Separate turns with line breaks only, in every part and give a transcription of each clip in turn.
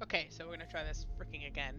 Okay, so we're gonna try this freaking again.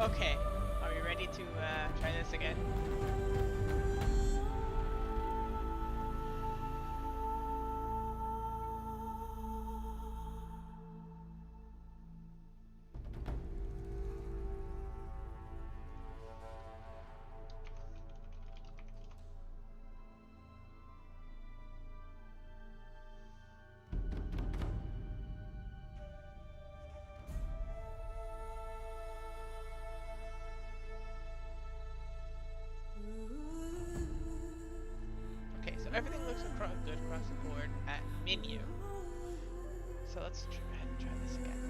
Okay, are we ready to try this again? Okay, so everything looks good across the board at menu. So let's try ahead and try this again.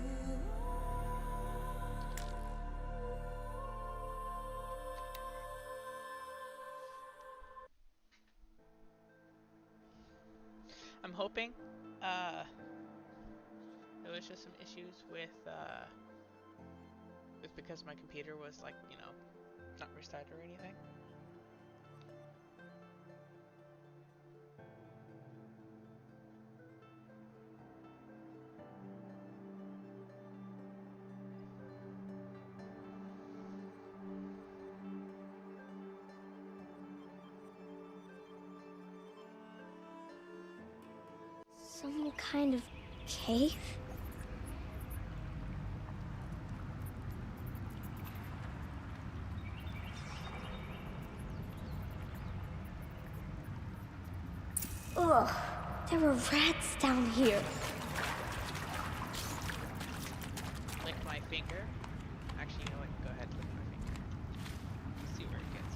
I'm hoping there was just some issues with because my computer was like, you know, not restarted or anything.
Some kind of cave? Ugh, there were rats down here.
Lick my finger. Actually, you know what? Go ahead, lick my finger. See where it gets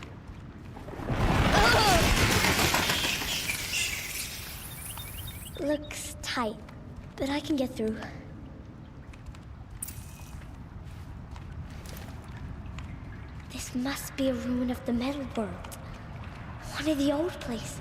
you.
Looks tight, but I can get through. This must be a ruin of the metal world. One of the old places.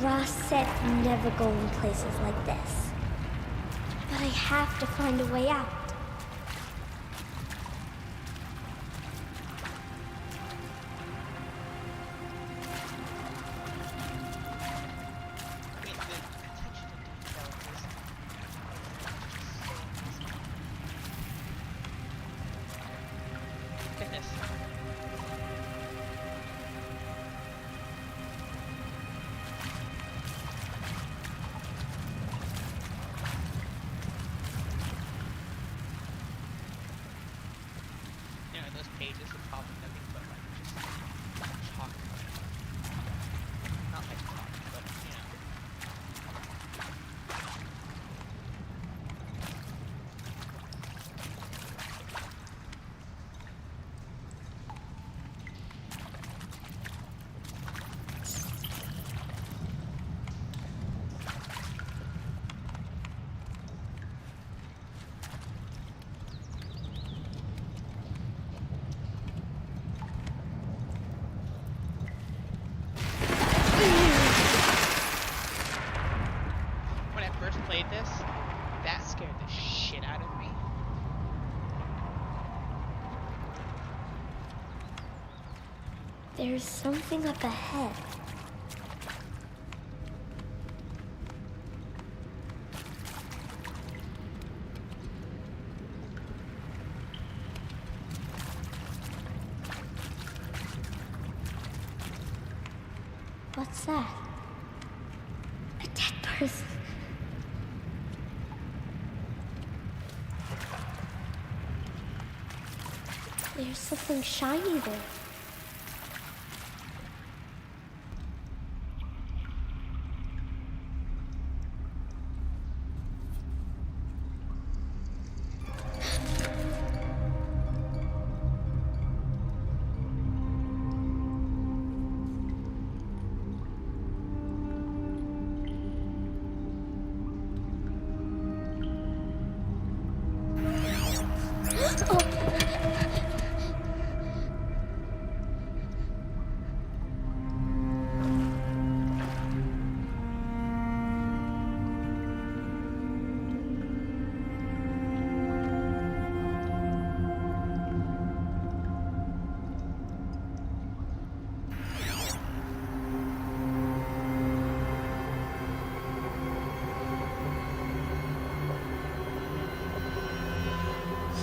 Ross said never go in places like this. But I have to find a way out.
pages with probably nothing but like just chalk. Not like chalk, but you know. When I first played this, that scared the shit out of me.
There's something up ahead. What's that? A dead person. There's something shiny there.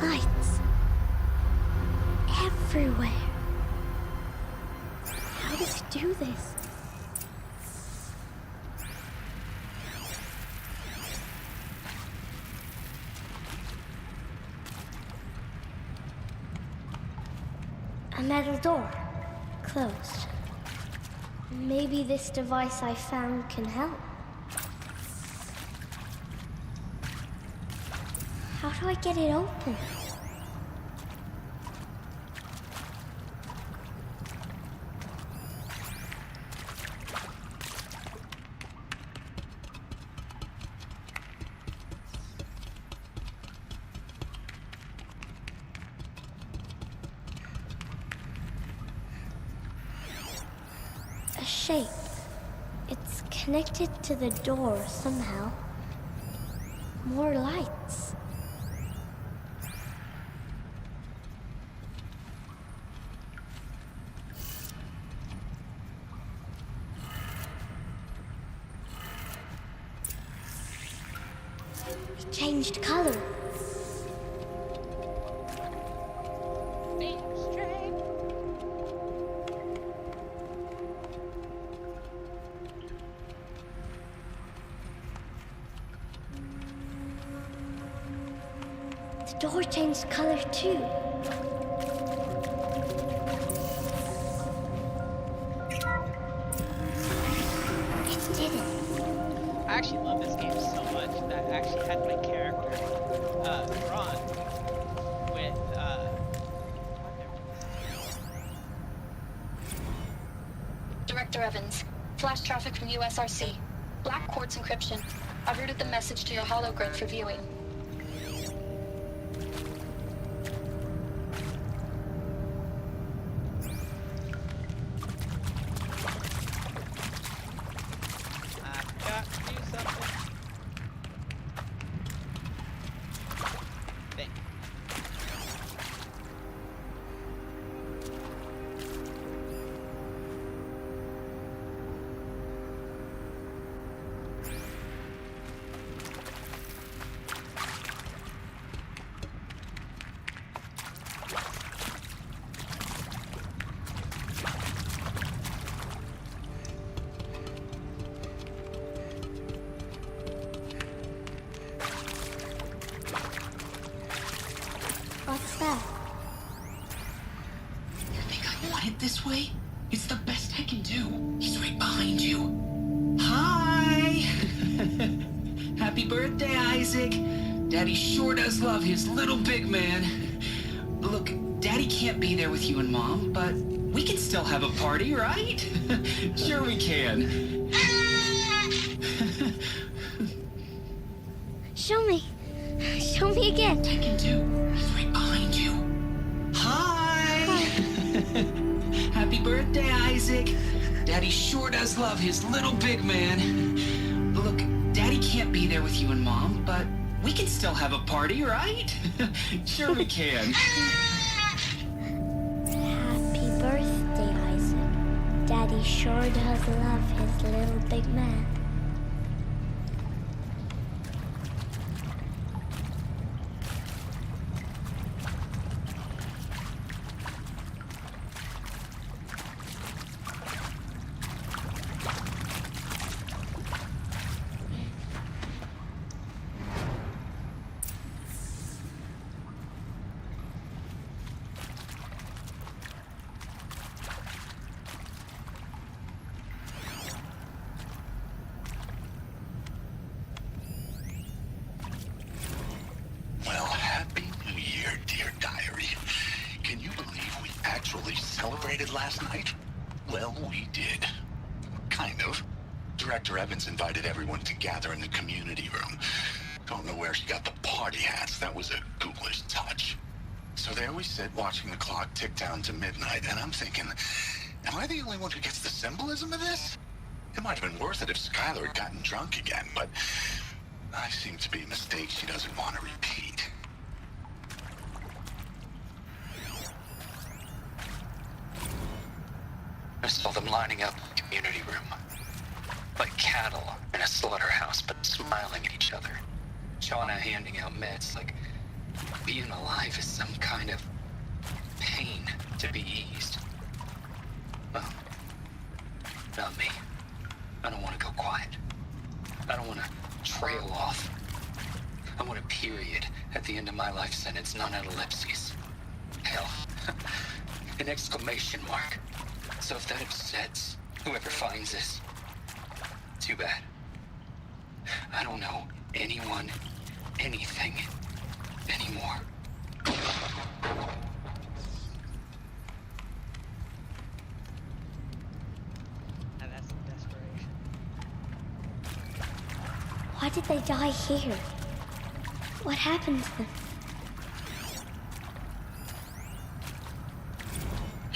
Lights. Everywhere. How does he do this? A metal door. Closed. Maybe this device I found can help. How do I get it open? A shape. It's connected to the door somehow. More lights. It changed color.
Dangerous train.
The door changed color too. It did it.
I actually love this game so much that I actually had my character drawn with
Director Evans, flash traffic from USRC. Black quartz encryption. I've routed the message to your hologram for viewing.
I've got to do something. Thing.
Daddy sure does love his little big man. Look, Daddy can't be there with you and Mom, but we can still have a party, right? Sure we can.
Show me. Show me again.
Take him too. He's right behind you. Hi! Happy birthday, Isaac. Daddy sure does love his little big man. Look, Daddy can't be there with you and Mom, but we can still have a party, right? Sure we can.
Happy birthday, Isaac. Daddy sure does love his little big man.
Well, happy New Year, dear diary. Can you believe we actually celebrated last night? Well, we did. Kind of. Director Evans invited everyone to gather in the community room. Don't know where she got the party hats. That was a ghoulish touch. So there we sit, watching the clock tick down to midnight, and I'm thinking, am I the only one who gets the symbolism of this? It might have been worth it if Skylar had gotten drunk again, but I seem to be a mistake she doesn't want to repeat.
I saw them lining up in the community room. Like cattle in a slaughterhouse, but smiling at each other. Shauna handing out meds like being alive is some kind of pain to be eased. Well, not me. I don't want to go quiet. I don't want to trail off. I want a period at the end of my life sentence, not an ellipses. Hell, an exclamation mark. So if that upsets whoever finds this, too bad. I don't know anyone, anything, anymore.
Now that's some desperation.
Why did they die here? What happened to them?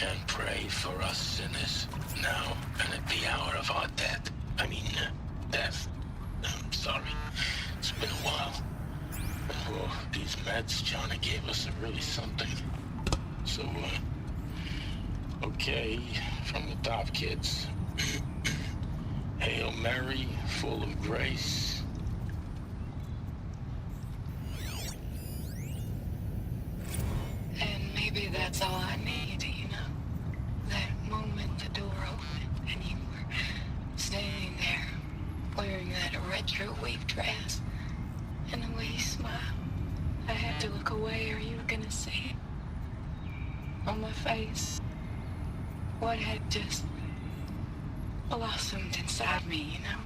And pray for us sinners, now and at the hour of our death. Death. I'm sorry. It's been a while. Oh, these meds Johnny gave us are really something. So, okay, from the top, kids. Hail Mary, full of grace.
And maybe that's all I need, you know? That moment the door opened and you were standing there, wearing that retro wave dress, and the way you smiled. I had to look away or you were gonna see it. On my face, what had just blossomed inside me, you know?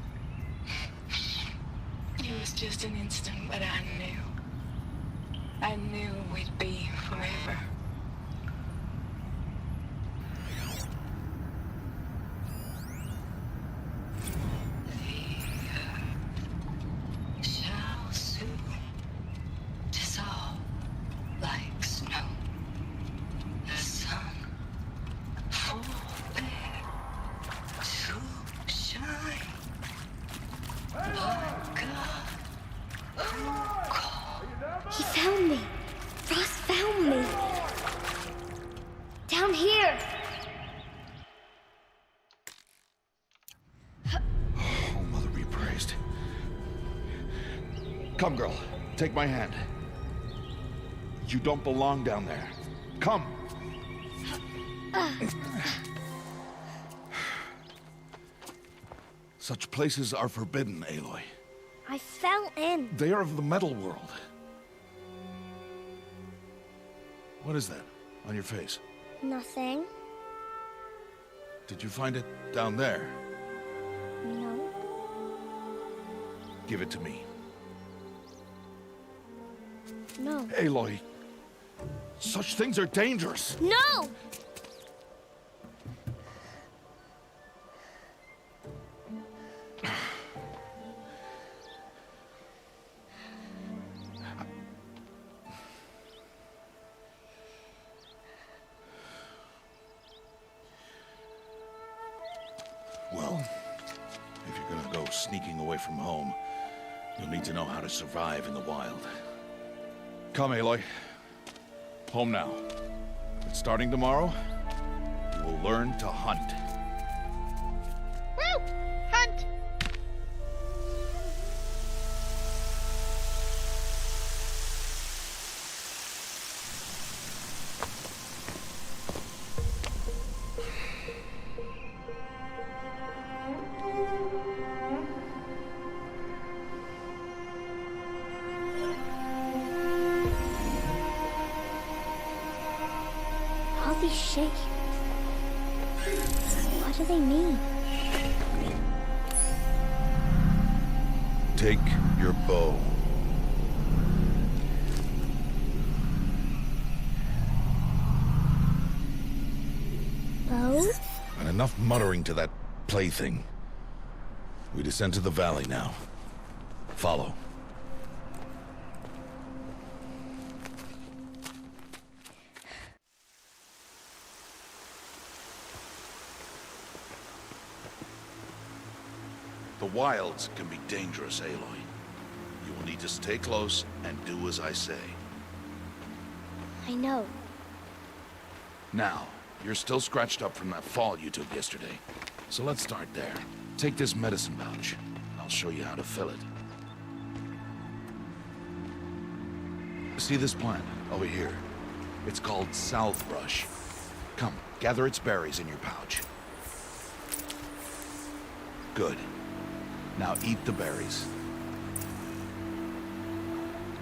It was just an instant, but I knew we'd be forever. The shall soon dissolve like snow. The sun forbid to shine. Lord God, who called?
He found me. Ross found me. Down here.
Oh, Mother be praised. Come, girl. Take my hand. You don't belong down there. Come. Such places are forbidden, Aloy.
I fell in.
They are of the metal world. What is that on your face?
Nothing.
Did you find it down there?
No.
Give it to me.
No.
Aloy, such things are dangerous.
No!
Well, if you're gonna go sneaking away from home, you'll need to know how to survive in the wild. Come, Aloy. Home now. But starting tomorrow, you will learn to hunt.
Woo! Hunt!
All these shapes. What do they mean?
Take your bow.
Bow?
And enough muttering to that plaything. We descend to the valley now. Follow. The wilds can be dangerous, Aloy. You will need to stay close and do as I say.
I know.
Now, you're still scratched up from that fall you took yesterday. So let's start there. Take this medicine pouch. I'll show you how to fill it. See this plant over here? It's called southbrush. Come, gather its berries in your pouch. Good. Now eat the berries.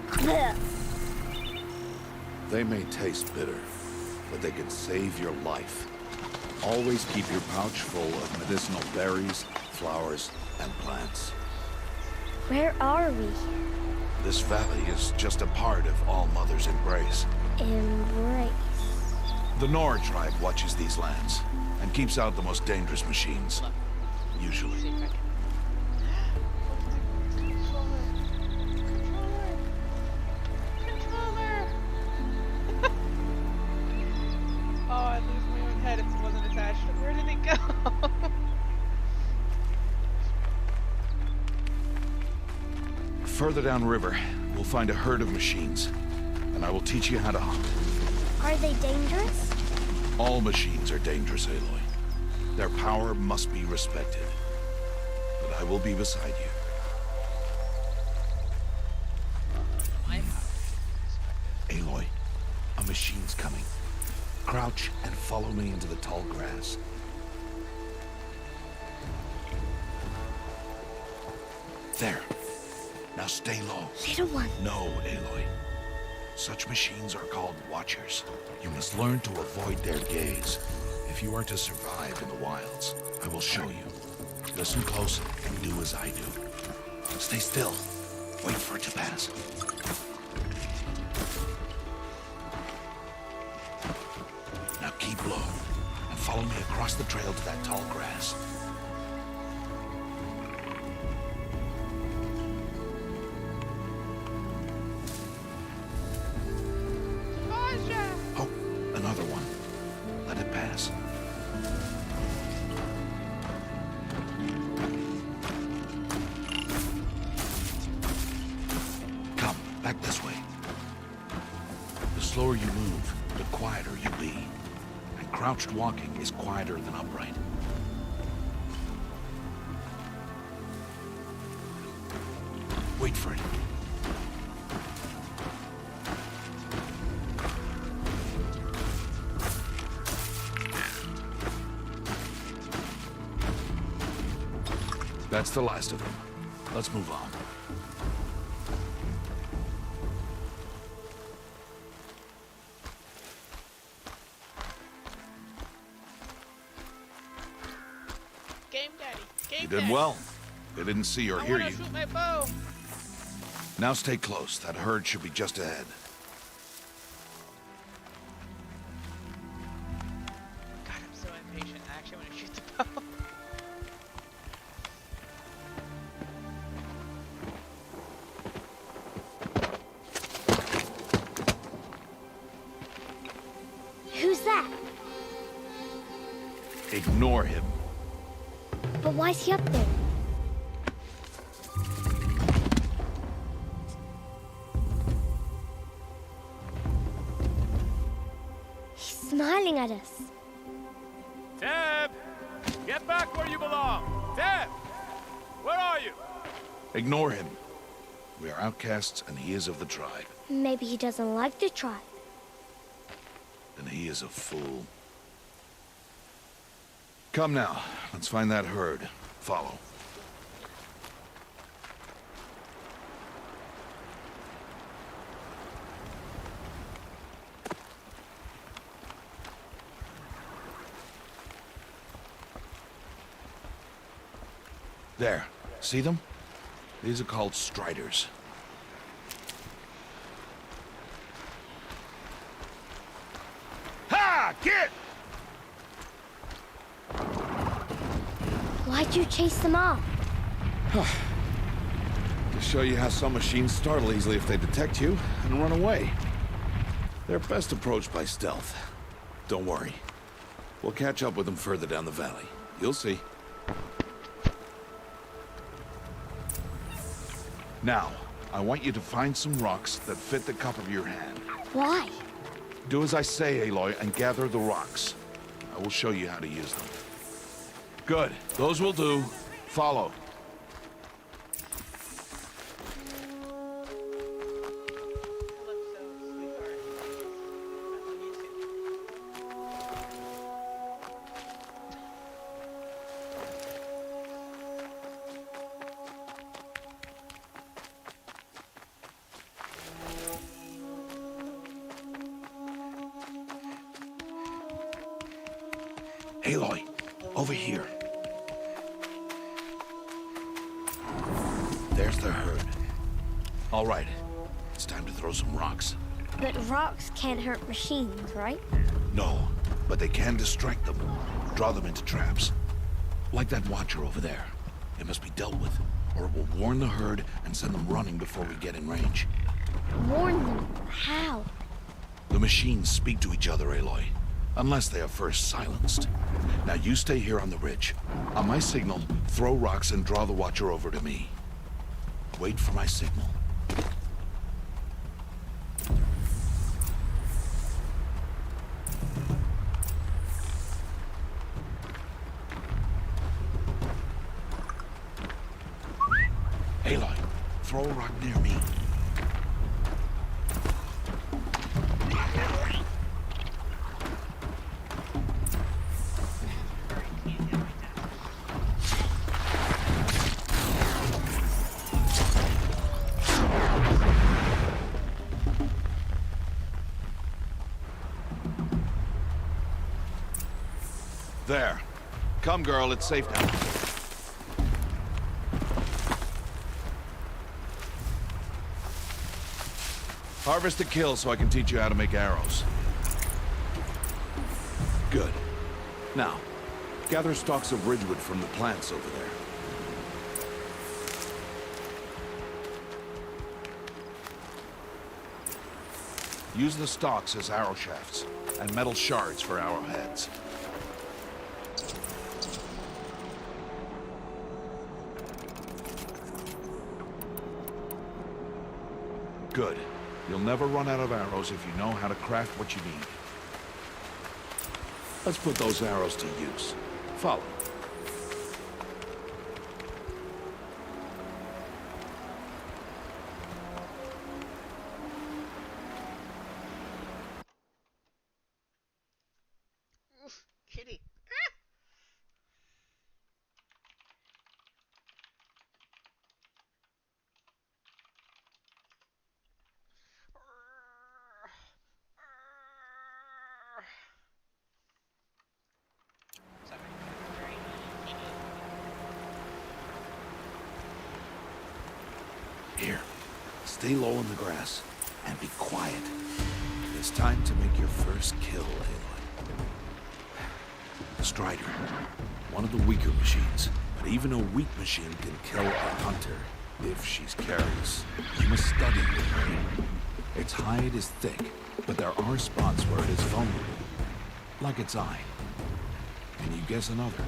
Blech.
They may taste bitter, but they can save your life. Always keep your pouch full of medicinal berries, flowers, and plants.
Where are we?
This valley is just a part of All Mother's embrace.
Embrace.
The Nora tribe watches these lands and keeps out the most dangerous machines. Usually.
See if I can. Controller! Oh, I'd lose my own head if it wasn't attached. Where did it go?
Further downriver, we'll find a herd of machines, and I will teach you how to hunt.
Are they dangerous?
All machines are dangerous, Aloy. Their power must be respected. But I will be beside you.
My
Aloy, a machine's coming. Crouch and follow me into the tall grass. There. Now stay low.
Little one.
No, Aloy. Such machines are called watchers. You must learn to avoid their gaze. If you are to survive in the wilds, I will show you. Listen close and do as I do. Stay still. Wait for it to pass. Now keep low and follow me across the trail to that tall grass. Oh, another one. Let it pass. Come, back this way. The slower you move, the quieter you be. And crouched walking is quieter than upright. Wait for it. That's the last of them. Let's move on.
Game Daddy. Game
You did
Daddy.
well. They didn't see or
I
hear
wanna
you.
shoot my bow.
Now stay close. That herd should be just ahead. Ignore him.
But why is he up there? He's smiling at us.
Teb! Get back where you belong! Teb! Where are you?
Ignore him. We are outcasts, and he is of the tribe.
Maybe he doesn't like the tribe.
And he is a fool. Come now, let's find that herd. Follow. There. See them? These are called striders. Ha! Get!
Why'd you chase them off?
To show you how some machines startle easily if they detect you and run away. They're best approached by stealth. Don't worry. We'll catch up with them further down the valley. You'll see. Now, I want you to find some rocks that fit the cup of your hand.
Why?
Do as I say, Aloy, and gather the rocks. I will show you how to use them. Good. Those will do. Follow. Aloy, over here. There's the herd. All right, it's time to throw some rocks.
But rocks can't hurt machines, right?
No, but they can distract them. Draw them into traps. Like that watcher over there. It must be dealt with, or it will warn the herd and send them running before we get in range.
Warn them. How?
The machines speak to each other, Aloy. Unless they are first silenced. Now you stay here on the ridge. On my signal, throw rocks and draw the watcher over to me. Wait for my signal. Aloy, throw a rock near me. There. Come, girl, it's safe now. Harvest a kill so I can teach you how to make arrows. Good. Now, gather stalks of ridgewood from the plants over there. Use the stalks as arrow shafts, and metal shards for arrowheads. Good. You'll never run out of arrows if you know how to craft what you need. Let's put those arrows to use. Follow.
Oof, kitty. Sorry, very kitty.
Here. Stay low in the grass, and be quiet. It's time to make your first kill, Aloy. The Strider. One of the weaker machines. But even a weak machine can kill a hunter, if she's careless. You must study your prey. Its hide is thick, but there are spots where it is vulnerable. Like its eye. And you guess another.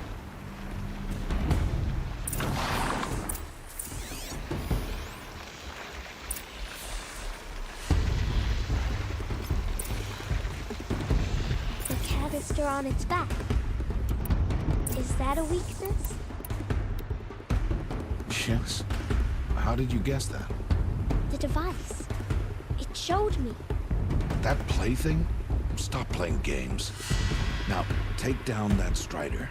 The canister on its back. Is that a weakness?
Yes. How did you guess that?
The device. It showed me.
That plaything? Stop playing games. Now, take down that Strider.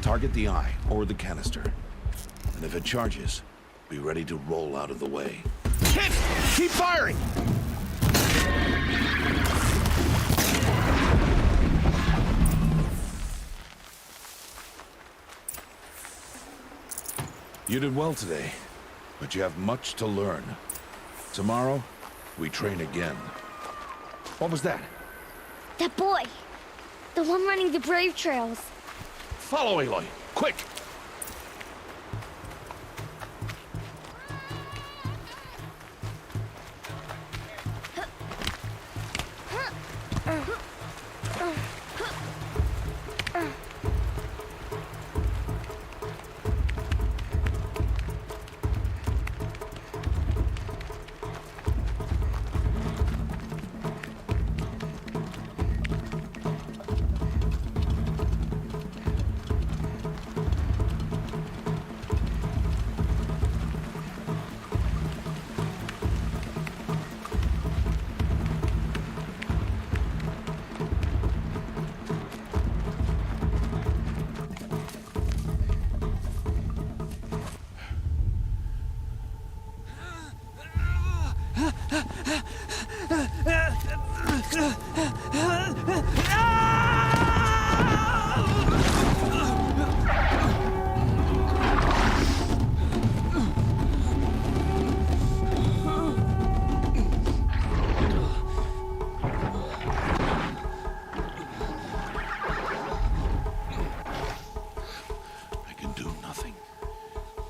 Target the eye or the canister. And if it charges, be ready to roll out of the way. Hit! Keep firing! You did well today, but you have much to learn. Tomorrow, we train again. What was that?
That boy. The one running the brave trails.
Follow Aloy, quick!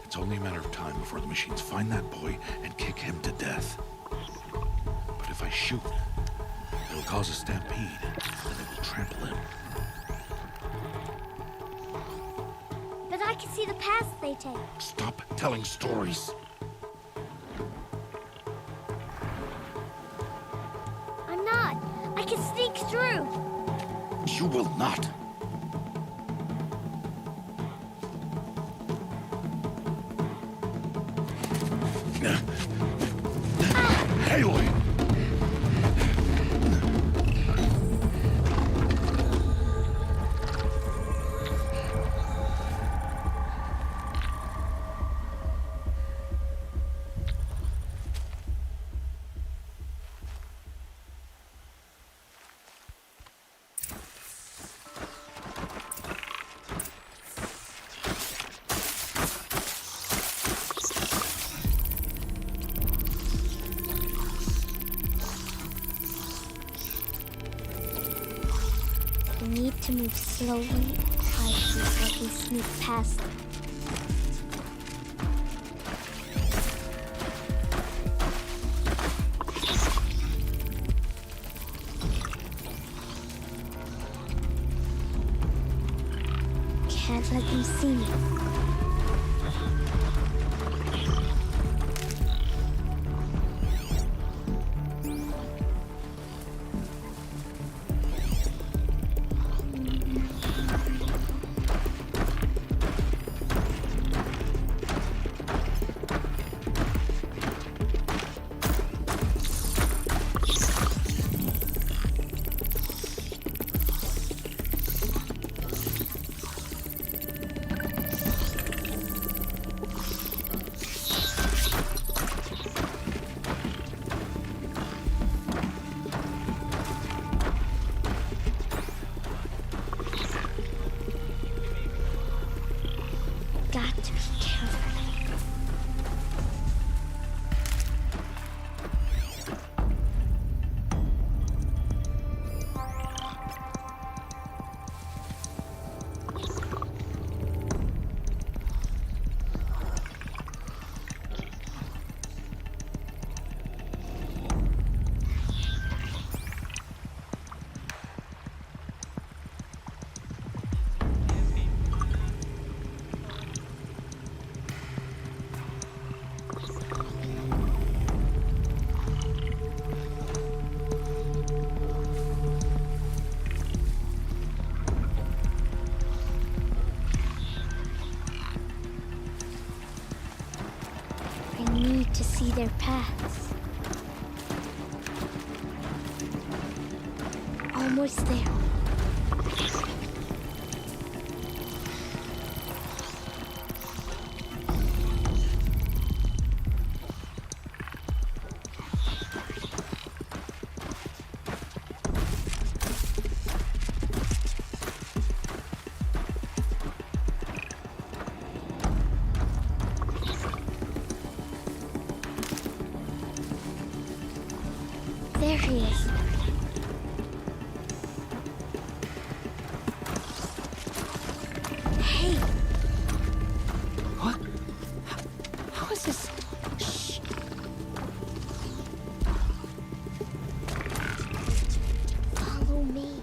It's only a matter of time before the machines find that boy and kick him to death. But if I shoot, it'll cause a stampede, and they will trample him.
But I can see the paths they take.
Stop telling stories.
I'm not. I can sneak through.
You will not. Aloy!
We need to move slowly and quietly so I can sneak past them. Can't let them see me. Got to be careful. need to see their paths. Almost there. There he is. Hey!
What? How is this? Shh.
Follow me.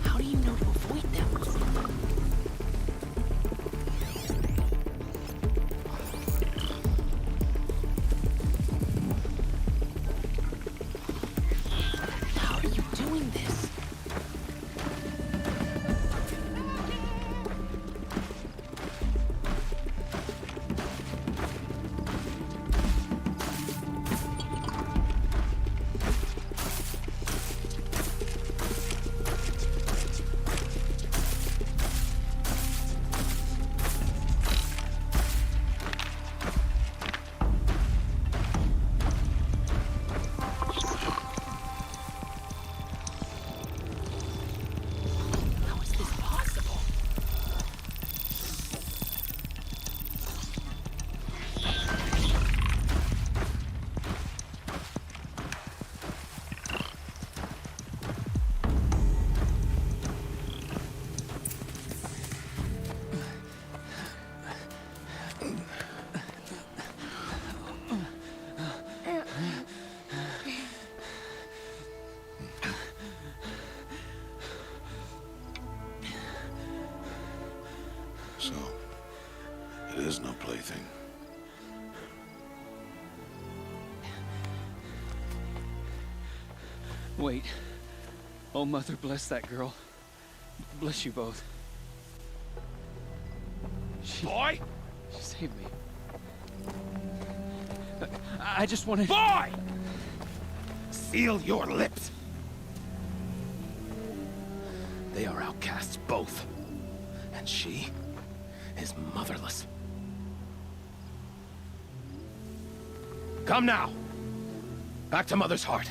How do you know to avoid them? How are you doing this? How is this possible?
So, it is no plaything.
Wait. Oh, Mother, bless that girl. Bless you both.
Boy!
She saved me. I just wanted...
Boy! Seal your lips! They are outcasts, both. And she is motherless. Come now! Back to Mother's heart.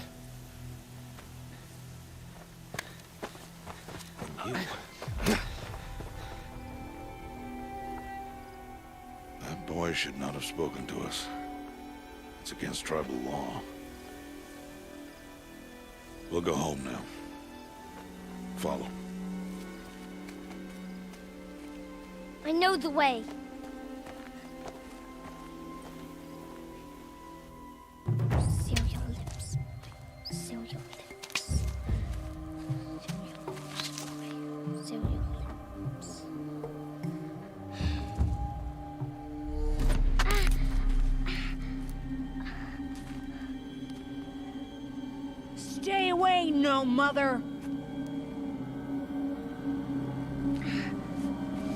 And you...
That boy should not have spoken to us. It's against tribal law. We'll go home now. Follow.
I know the way. Seal your lips. Seal your lips. Seal your lips.
Stay away, no mother!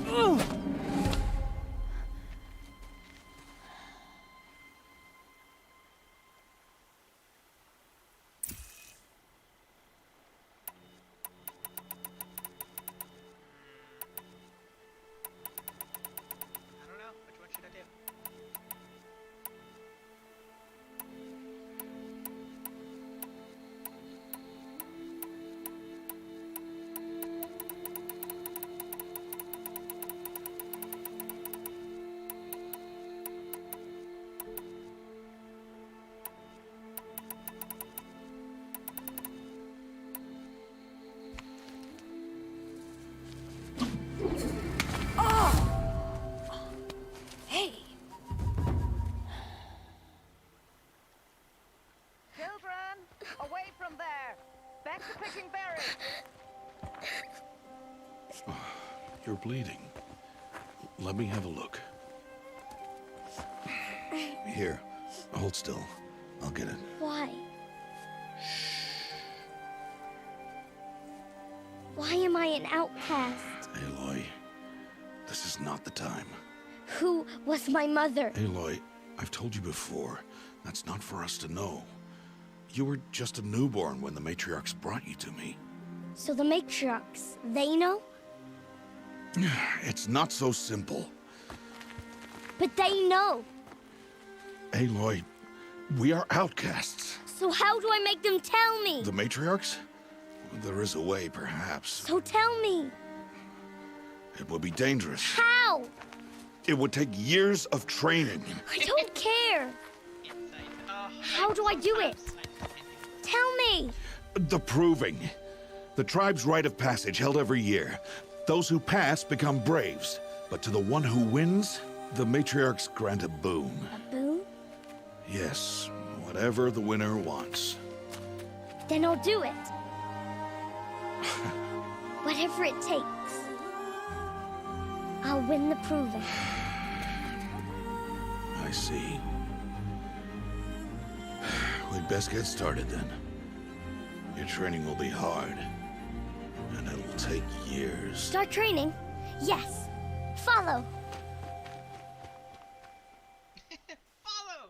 Ugh.
I don't know. Which one should I do?
Hey!
Children, away from there. Back to picking berries.
You're bleeding. Let me have a look. Here, hold still. I'll get it.
Why? Why am I an outcast?
Aloy, this is not the time.
Who was my mother?
Aloy, I've told you before, that's not for us to know. You were just a newborn when the matriarchs brought you to me.
So the matriarchs, they know?
It's not so simple.
But they know.
Aloy, we are outcasts.
So how do I make them tell me?
The matriarchs? There is a way, perhaps.
So tell me.
It would be dangerous.
How?
It would take years of training.
I don't care. How do I do it? Tell me.
The proving. The tribe's rite of passage held every year. Those who pass become braves. But to the one who wins, the matriarchs grant a boon.
A boon?
Yes, whatever the winner wants.
Then I'll do it. Whatever it takes. I'll win the proving.
I see. We'd best get started then. Your training will be hard. And it'll take years.
Start training? Yes. Follow.
Follow!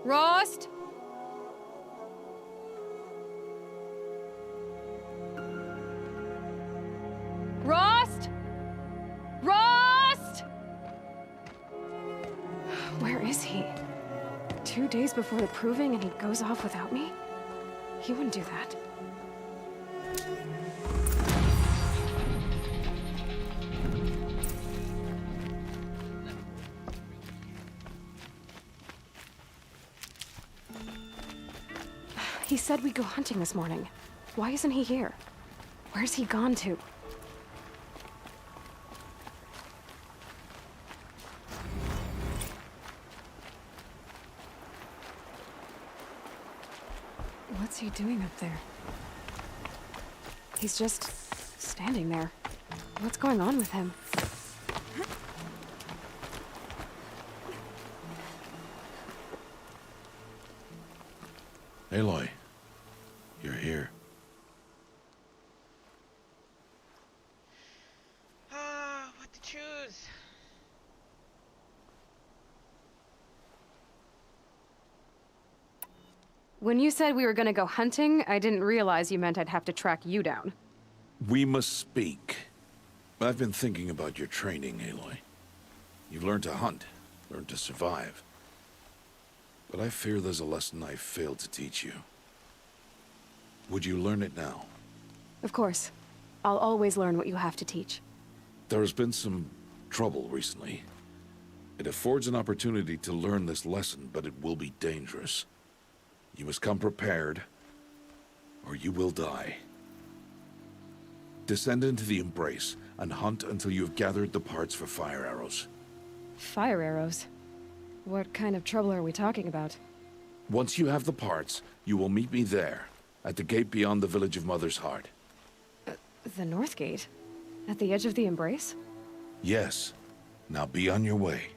Rost? Rost? Rost?
Where is he? 2 days before the proving and he goes off without me? He wouldn't do that. He said we'd go hunting this morning. Why isn't he here? Where's he gone to? What's he doing up there? He's just standing there. What's going on with him?
Aloy, you're here.
When you said we were gonna go hunting, I didn't realize you meant I'd have to track you down.
We must speak. I've been thinking about your training, Aloy. You've learned to hunt, learned to survive. But I fear there's a lesson I failed to teach you. Would you learn it now?
Of course. I'll always learn what you have to teach.
There has been some trouble recently. It affords an opportunity to learn this lesson, but it will be dangerous. You must come prepared, or you will die. Descend into the Embrace, and hunt until you have gathered the parts for fire arrows.
Fire arrows? What kind of trouble are we talking about?
Once you have the parts, you will meet me there, at the gate beyond the village of Mother's Heart.
The North Gate? At the edge of the Embrace?
Yes. Now be on your way.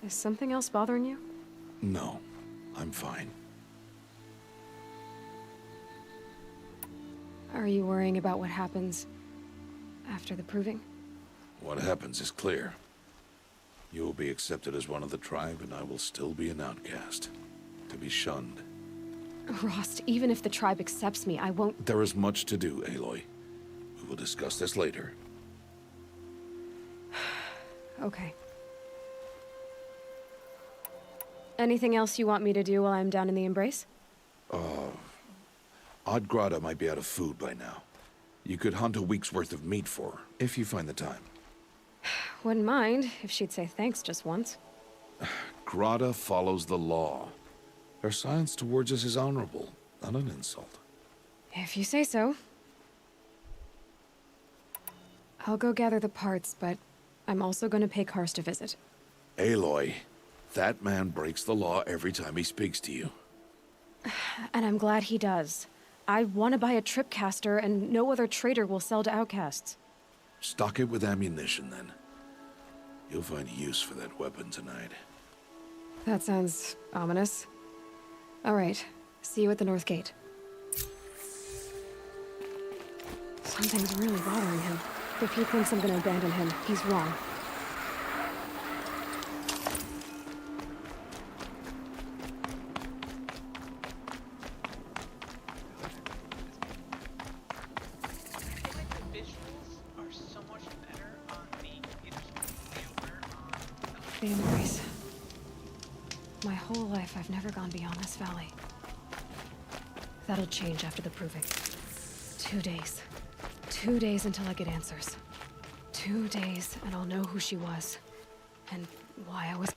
Is something else bothering you?
No, I'm fine.
Are you worrying about what happens after the proving?
What happens is clear. You will be accepted as one of the tribe, and I will still be an outcast. To be shunned.
Rost, even if the tribe accepts me, I won't—
There is much to do, Aloy. We will discuss this later.
Okay. Anything else you want me to do while I'm down in the Embrace?
Oddgrada might be out of food by now. You could hunt a week's worth of meat for her, if you find the time.
Wouldn't mind if she'd say thanks just once.
Grada follows the law. Her silence towards us is honorable, not an insult.
If you say so. I'll go gather the parts, but I'm also gonna pay Karst a visit.
Aloy, that man breaks the law every time he speaks to you.
And I'm glad he does. I want to buy a tripcaster, and no other trader will sell to outcasts.
Stock it with ammunition, then. You'll find use for that weapon tonight.
That sounds ominous. All right. See you at the North Gate. Something's really bothering him. If he thinks I'm gonna abandon him, he's wrong. The Embrace. My whole life, I've never gone beyond this valley. That'll change after the proving. 2 days. 2 days until I get answers. 2 days, and I'll know who she was. And why I was...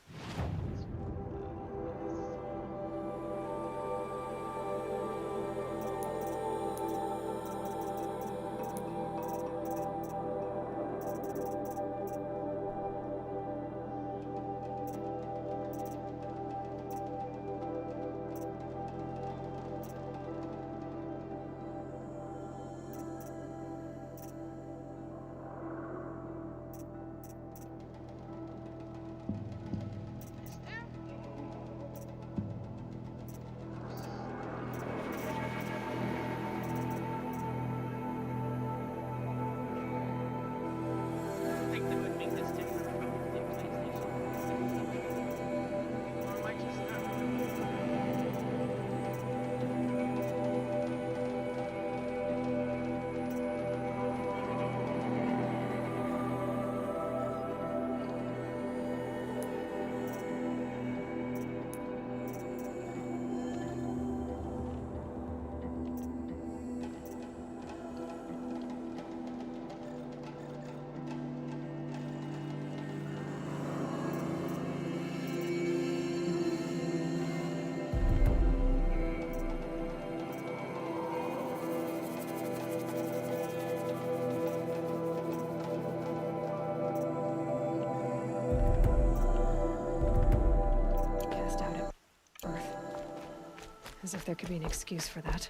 As if there could be an excuse for that.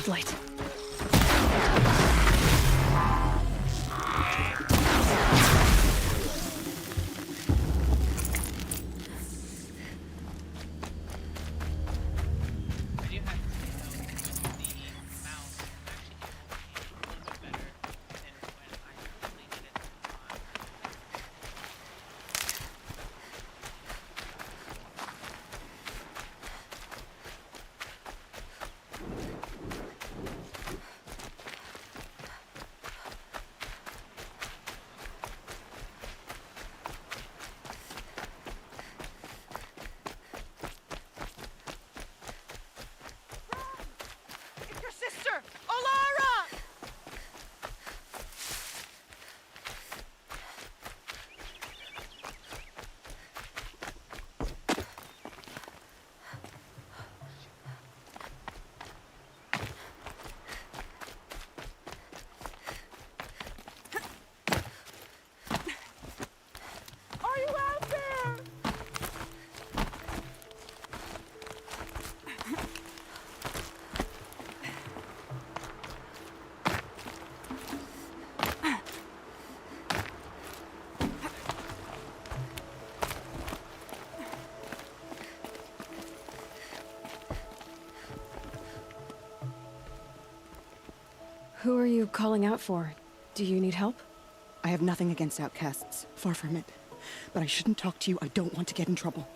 headlight.
I do have to say though, the mouse actually able to aim a little bit better than when I really did it on.
It's your sister, Olara! Are you out there?
Who are you calling out for? Do you need help?
I have nothing against outcasts. Far from it. But I shouldn't talk to you. I don't want to get in trouble.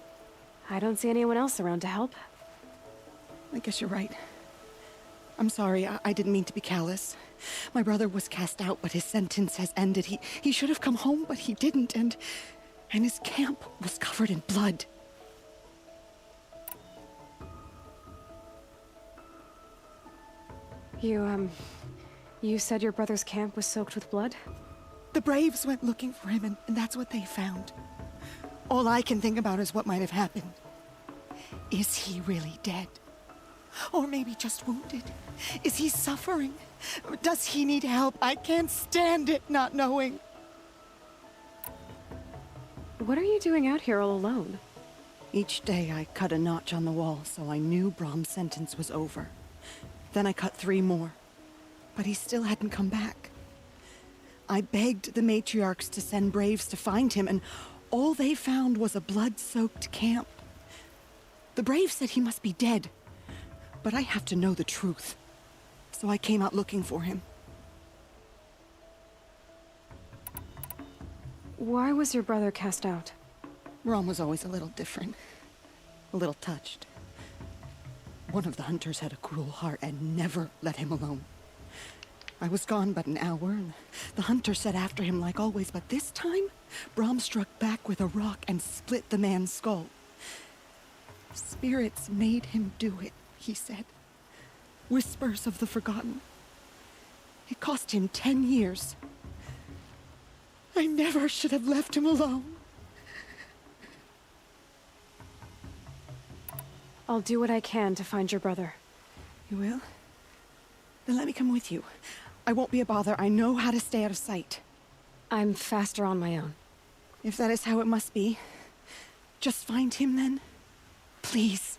I don't see anyone else around to help.
I guess you're right. I'm sorry. I didn't mean to be callous. My brother was cast out, but his sentence has ended. He should have come home, but he didn't, and his camp was covered in blood.
You said your brother's camp was soaked with blood?
The Braves went looking for him, and that's what they found. All I can think about is what might have happened. Is he really dead? Or maybe just wounded? Is he suffering? Does he need help? I can't stand it not knowing.
What are you doing out here all alone?
Each day I cut a notch on the wall, so I knew Brahm's sentence was over. Then I cut 3 more. But he still hadn't come back. I begged the matriarchs to send Braves to find him, and all they found was a blood-soaked camp. The Braves said he must be dead, but I have to know the truth. So I came out looking for him.
Why was your brother cast out?
Brahm was always a little different. A little touched. One of the hunters had a cruel heart and never let him alone. I was gone but an hour, and the hunter set after him like always, but this time, Brahm struck back with a rock and split the man's skull. Spirits made him do it, he said. Whispers of the forgotten. It cost him 10 years. I never should have left him alone.
I'll do what I can to find your brother.
You will? Then let me come with you. I won't be a bother. I know how to stay out of sight.
I'm faster on my own.
If that is how it must be, just find him then. Please.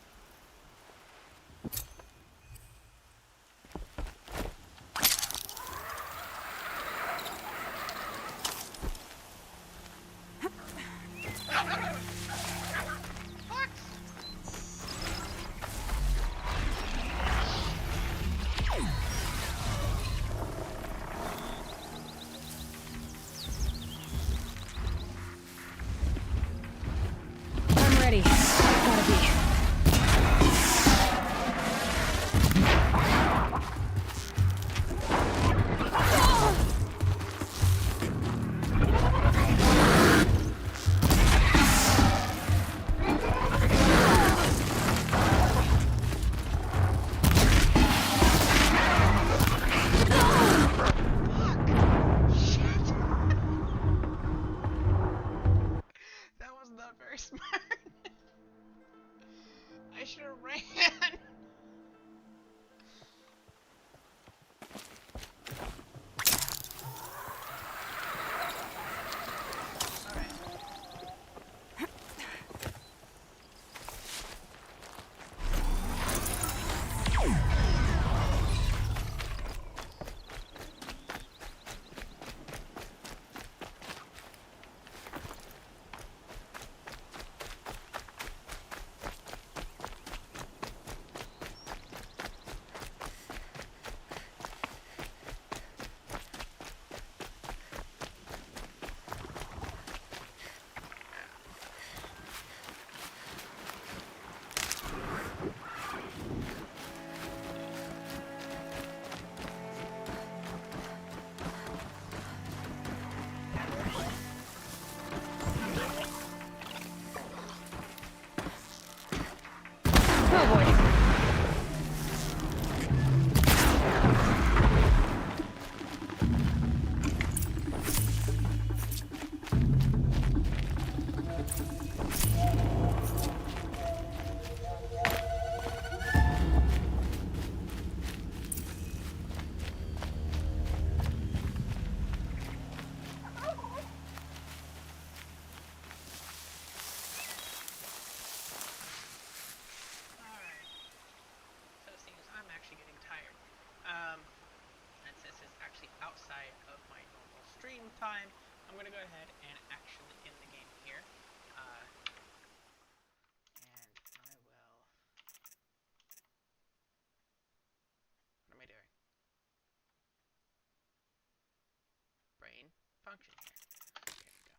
I'm ready. Gotta be.
meantime, I'm gonna go ahead and actually end the game here. And I will. What am I doing? Brain function here. There we go.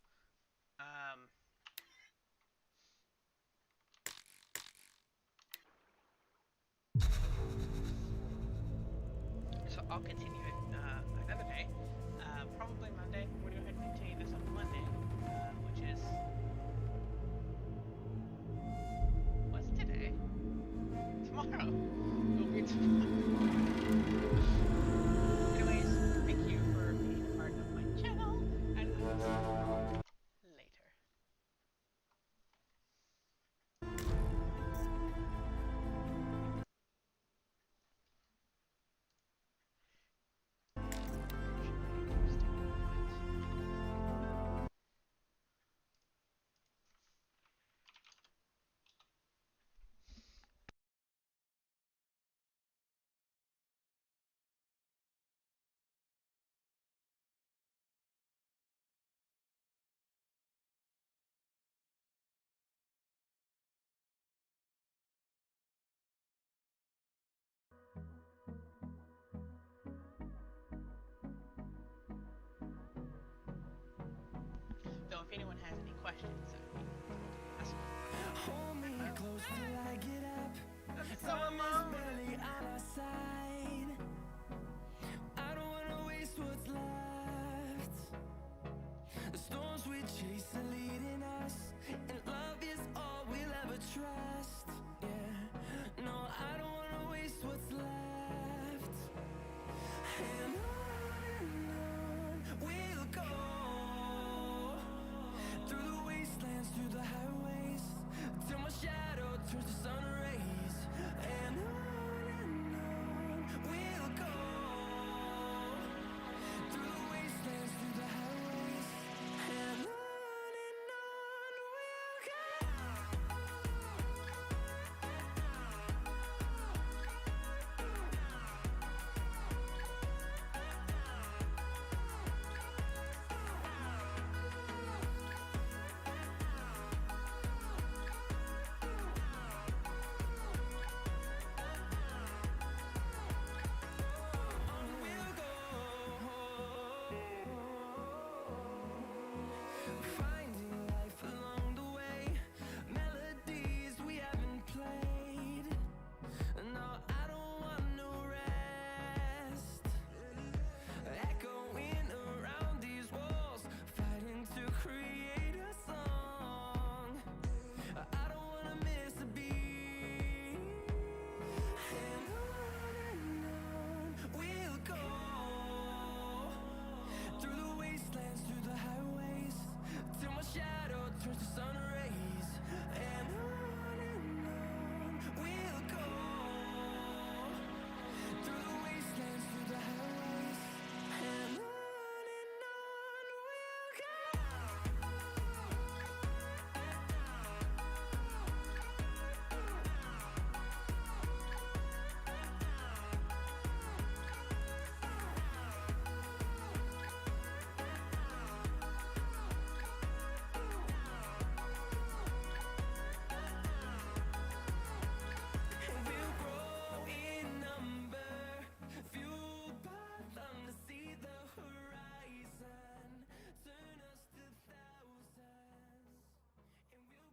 So I'll continue it another day. Probably Monday. We're going to go ahead and continue this on Monday, which is... What's today? Tomorrow. It'll be tomorrow. Anyways, thank you for being a part of my channel, and I will see you later. Though if anyone has any questions, ask them. Hold me close till I get up. So